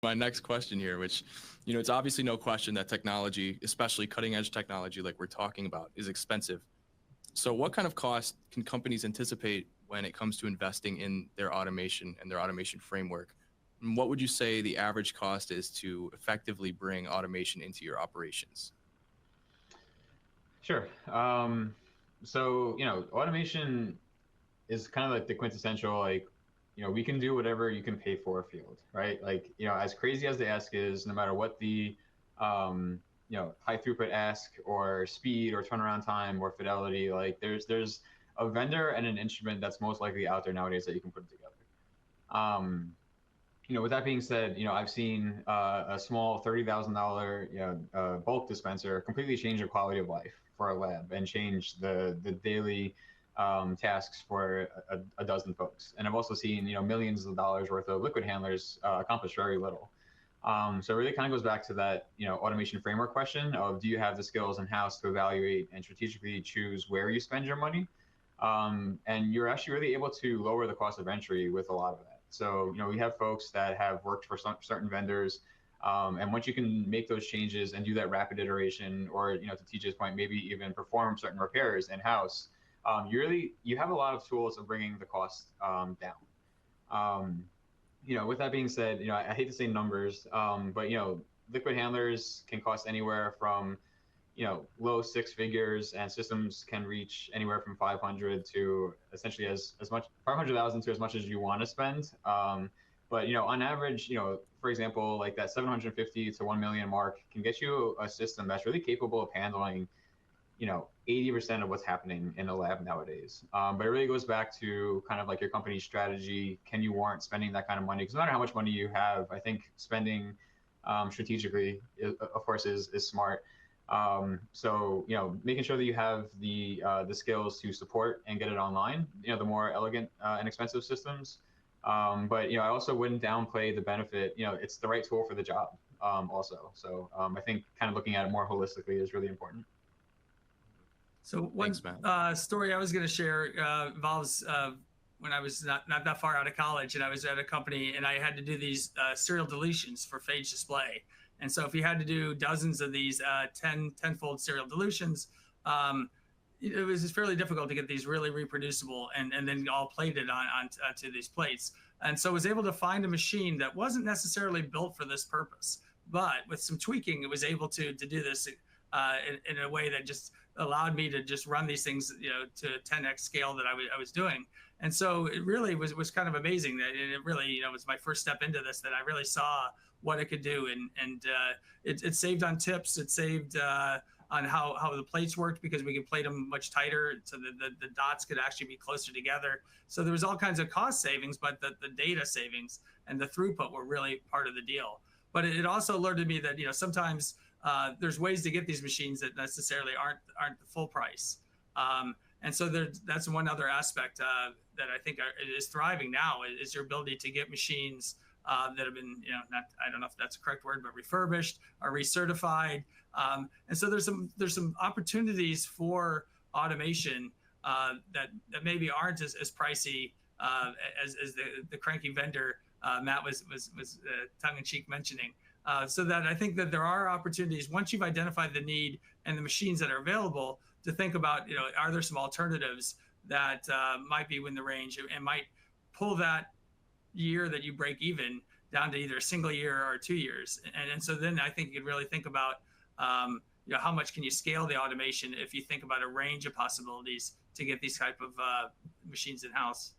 my next question here, which, it's obviously no question that technology, especially cutting edge technology like we're talking about, is expensive. So what kind of cost can companies anticipate when it comes to investing in their automation and their automation framework? And what would you say the average cost is to effectively bring automation into your operations? Sure. So, automation is kind of like the quintessential, like, we can do whatever you can pay for a field, right? Like, as crazy as the ask is, no matter what the, high throughput ask or speed or turnaround time or fidelity, like there's a vendor and an instrument that's most likely out there nowadays that you can put together. With that being said, I've seen a small $30,000 bulk dispenser completely change the quality of life for a lab and change the daily tasks for a dozen folks. And I've also seen millions of dollars worth of liquid handlers accomplish very little. So it really kind of goes back to that automation framework question of, do you have the skills in-house to evaluate and strategically choose where you spend your money? And you're actually really able to lower the cost of entry with a lot of that. So, we have folks that have worked for certain vendors, and once you can make those changes and do that rapid iteration, or, to TJ's point, maybe even perform certain repairs in-house, you have a lot of tools of bringing the cost down. With that being said, I hate to say numbers, but, liquid handlers can cost anywhere from, low six figures, and systems can reach anywhere from 500 to essentially as much 500,000 to as much as you want to spend. But on average, for example, like that 750 to 1 million mark can get you a system that's really capable of handling 80% of what's happening in a lab nowadays. But it really goes back to kind of like your company's strategy. Can you warrant spending that kind of money? Because no matter how much money you have, I think spending strategically, of course, is smart. So, making sure that you have the skills to support and get it online, the more elegant and expensive systems. But, I also wouldn't downplay the benefit. It's the right tool for the job also. So I think kind of looking at it more holistically is really important. So one story I was going to share involves when I was not that far out of college, and I was at a company, and I had to do these serial deletions for phage display. And so if you had to do dozens of these 10-fold serial dilutions, it was fairly difficult to get these really reproducible and then all plated onto these plates. And so I was able to find a machine that wasn't necessarily built for this purpose, but with some tweaking, it was able to do this in a way that just allowed me to just run these things, to 10x scale that I was doing. And so it really was kind of amazing that it really, was my first step into this, that I really saw what it could do. And it saved on tips. It saved on how the plates worked, because we could plate them much tighter so that the dots could actually be closer together. So there was all kinds of cost savings, but the data savings and the throughput were really part of the deal. But it also alerted me that, sometimes there's ways to get these machines that necessarily aren't the full price. And so that's one other aspect that I think is thriving now, is your ability to get machines that have been, I don't know if that's a correct word, but refurbished or recertified. And so there's some opportunities for automation that maybe aren't as pricey as the cranky vendor Matt was tongue-in-cheek mentioning. So that I think that there are opportunities, once you've identified the need and the machines that are available, to think about, are there some alternatives that might be within the range and might pull that year that you break even down to either a single year or 2 years. And so then I think you could really think about, how much can you scale the automation if you think about a range of possibilities to get these type of machines in-house.